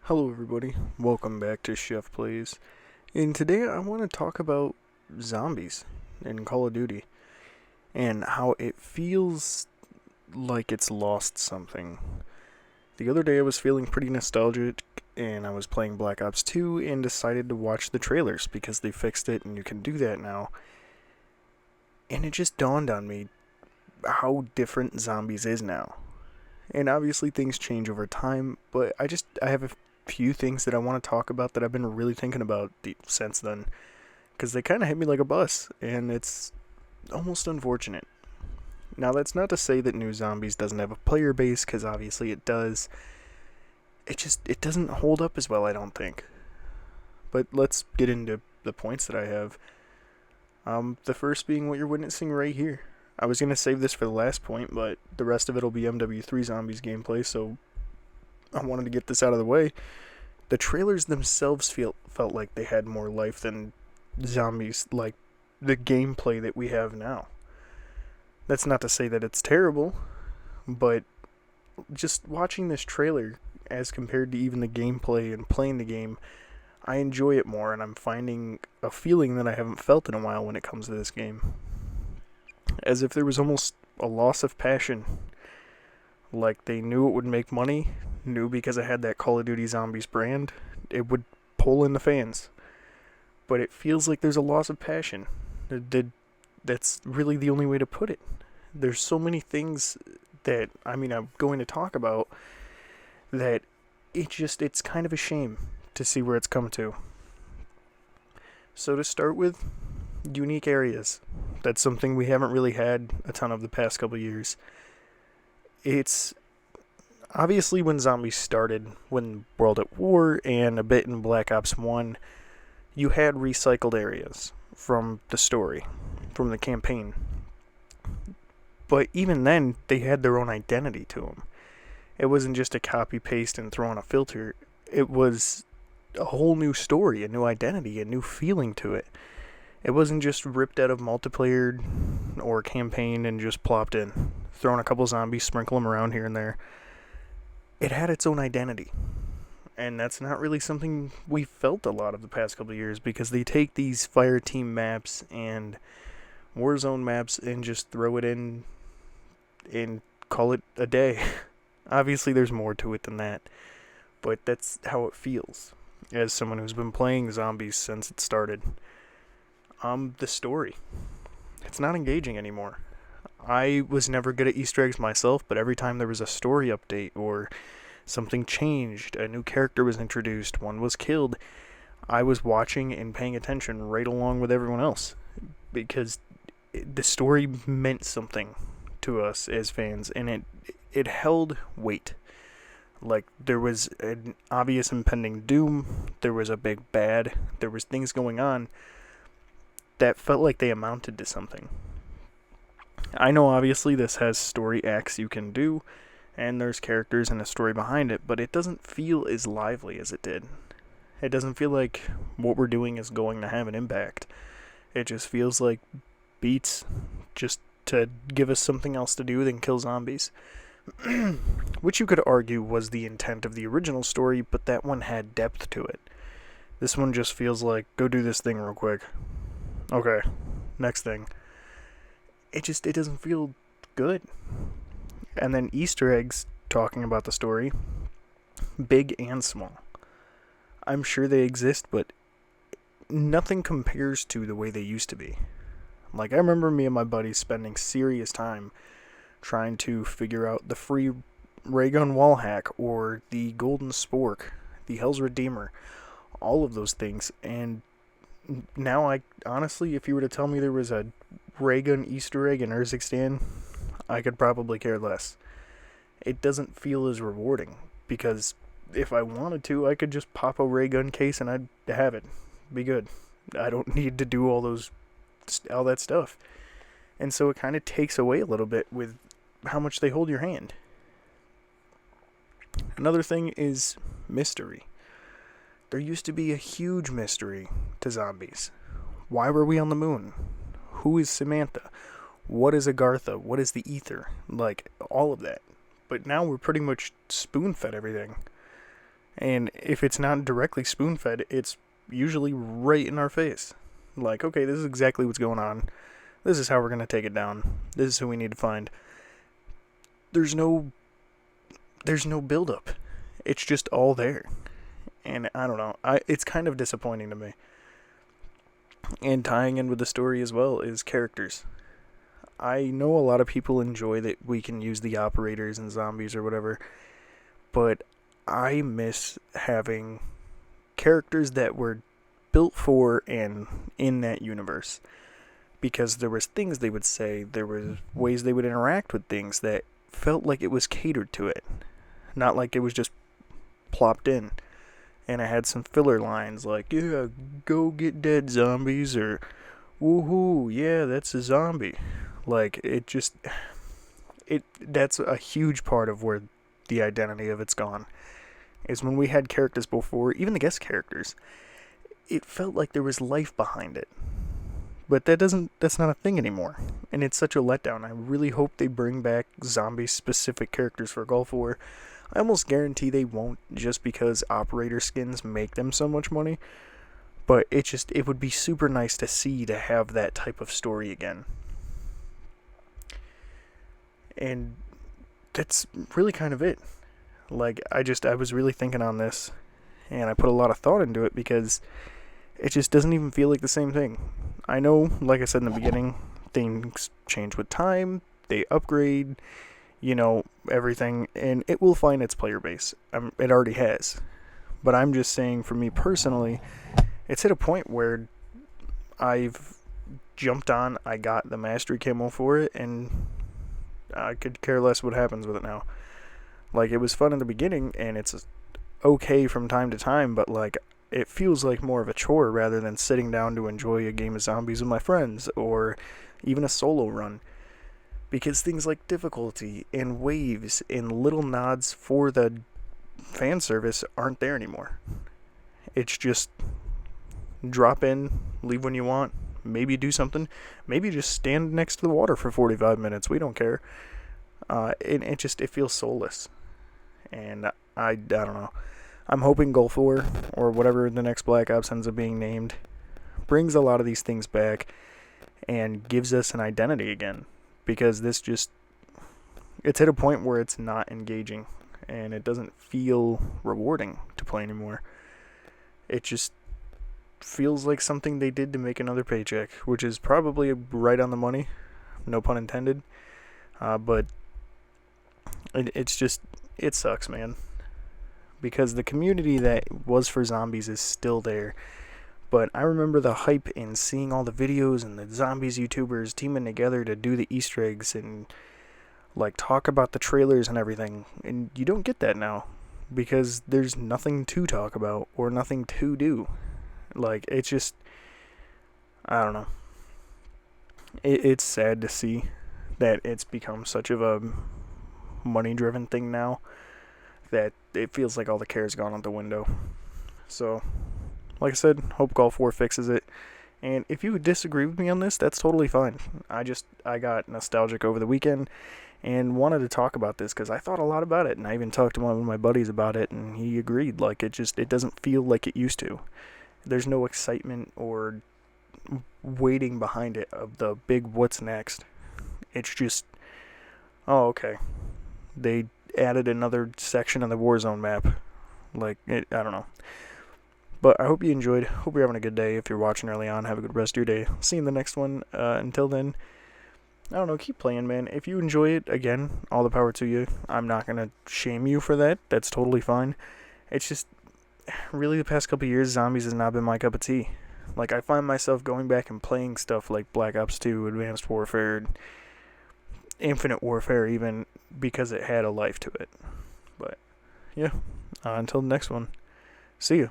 Hello everybody, welcome back to SheffPlays, and today I want to talk about zombies in Call of Duty, and how it feels like it's lost something. The other day I was feeling pretty nostalgic, and I was playing Black Ops 2 and decided to watch the trailers because they fixed it and you can do that now, and it just dawned on me how different zombies is now. And obviously things change over time, but I have a few things that I want to talk about that I've been really thinking about since then, because they kind of hit me like a bus, and it's almost unfortunate. Now, that's not to say that New Zombies doesn't have a player base, because obviously it does. It doesn't hold up as well, I don't think. But let's get into the points that I have. The first being what you're witnessing right here. I was going to save this for the last point, but the rest of it will be MW3 Zombies gameplay, so I wanted to get this out of the way. The trailers themselves felt like they had more life than zombies, like the gameplay that we have now. That's not to say that it's terrible, but just watching this trailer as compared to even the gameplay and playing the game, I enjoy it more, and I'm finding a feeling that I haven't felt in a while when it comes to this game. As if there was almost a loss of passion. Like they knew it would make money, knew because I had that Call of Duty Zombies brand, it would pull in the fans. But it feels like there's a loss of passion. That's really the only way to put it. There's so many things that, I'm going to talk about that it's kind of a shame to see where it's come to. So to start with, unique areas. That's something we haven't really had a ton of the past couple years. It's obviously when zombies started, when World at War and a bit in Black Ops 1, you had recycled areas from the story, from the campaign. But even then, they had their own identity to them. It wasn't just a copy paste and throw on a filter. It was a whole new story, a new identity, a new feeling to it. It wasn't just ripped out of multiplayer or campaign and just plopped in. Throwing a couple zombies, sprinkle them around here and there. It had its own identity. And that's not really something we felt a lot of the past couple of years, because they take these Fireteam maps and Warzone maps and just throw it in and call it a day. Obviously there's more to it than that, but that's how it feels as someone who's been playing zombies since it started. The story. It's not engaging anymore. I was never good at Easter eggs myself, but every time there was a story update or something changed, a new character was introduced, one was killed, I was watching and paying attention right along with everyone else, because the story meant something to us as fans, and it held weight. Like, there was an obvious impending doom, there was a big bad, there was things going on that felt like they amounted to something. I know obviously this has story acts you can do, and there's characters and a story behind it, but it doesn't feel as lively as it did. It doesn't feel like what we're doing is going to have an impact. It just feels like beats just to give us something else to do than kill zombies. Which you could argue was the intent of the original story, but that one had depth to it. This one just feels like, go do this thing real quick. Okay, next thing. It doesn't feel good. And then Easter eggs, talking about the story, big and small. I'm sure they exist, but nothing compares to the way they used to be. Like, I remember me and my buddies spending serious time trying to figure out the free ray gun wall hack, or the golden spork, the Hell's Redeemer, all of those things. And now, I honestly, if you were to tell me there was a ray gun Easter egg in Urzikstan, I could probably care less. It doesn't feel as rewarding, because if I wanted to, I could just pop a ray gun case and I'd have it. Be good. I don't need to do all that stuff. And so it kind of takes away a little bit with how much they hold your hand. Another thing is mystery. There used to be a huge mystery to zombies. Why were we on the moon? Who is Samantha? What is Agartha? What is the ether? Like, all of that. But now we're pretty much spoon-fed everything. And if it's not directly spoon-fed, it's usually right in our face. Like, okay, this is exactly what's going on. This is how we're going to take it down. This is who we need to find. There's no build-up. It's just all there. And I don't know. It's kind of disappointing to me. And tying in with the story as well is characters. I know a lot of people enjoy that we can use the operators and zombies or whatever, but I miss having characters that were built for and in that universe. Because there was things they would say, there was ways they would interact with things that felt like it was catered to it. Not like it was just plopped in. And I had some filler lines like, yeah, go get dead zombies, or woohoo, yeah, that's a zombie. Like, that's a huge part of where the identity of it's gone. Is when we had characters before, even the guest characters, it felt like there was life behind it. But that's not a thing anymore. And it's such a letdown. I really hope they bring back zombie-specific characters for Gulf War. I almost guarantee they won't, just because operator skins make them so much money. But it would be super nice to have that type of story again. And that's really kind of it. Like, I was really thinking on this, and I put a lot of thought into it, because it just doesn't even feel like the same thing. I know, like I said in the beginning, things change with time, they upgrade, everything, and it will find its player base. It already has. But I'm just saying, for me personally, it's hit a point where I've jumped on, I got the mastery camo for it, and I could care less what happens with it now. Like, it was fun in the beginning, and it's okay from time to time, but, like, it feels like more of a chore rather than sitting down to enjoy a game of zombies with my friends, or even a solo run. Because things like difficulty and waves and little nods for the fan service aren't there anymore. It's just drop in, leave when you want, maybe do something, maybe just stand next to the water for 45 minutes, we don't care. It feels soulless. And I don't know. I'm hoping Gulf War, or whatever the next Black Ops ends up being named, brings a lot of these things back and gives us an identity again. Because it's hit a point where it's not engaging, and it doesn't feel rewarding to play anymore. It just feels like something they did to make another paycheck, which is probably right on the money, no pun intended. But it sucks, man. Because the community that was for zombies is still there. But I remember the hype in seeing all the videos and the zombies YouTubers teaming together to do the Easter eggs and, like, talk about the trailers and everything. And you don't get that now, because there's nothing to talk about or nothing to do. Like, it's just, I don't know. It's sad to see that it's become such of a money-driven thing now that it feels like all the care's gone out the window. So, like I said, hope Gulf War fixes it. And if you disagree with me on this, that's totally fine. I got nostalgic over the weekend and wanted to talk about this because I thought a lot about it, and I even talked to one of my buddies about it, and he agreed. Like, it doesn't feel like it used to. There's no excitement or waiting behind it of the big what's next. It's just, oh, okay. They added another section of the Warzone map. I don't know. But I hope you enjoyed. Hope you're having a good day. If you're watching early on, have a good rest of your day. See you in the next one. Until then, I don't know, keep playing, man. If you enjoy it, again, all the power to you. I'm not going to shame you for that. That's totally fine. It's just, really the past couple of years, zombies has not been my cup of tea. Like, I find myself going back and playing stuff like Black Ops 2, Advanced Warfare, Infinite Warfare even, because it had a life to it. But, yeah, until the next one, see you.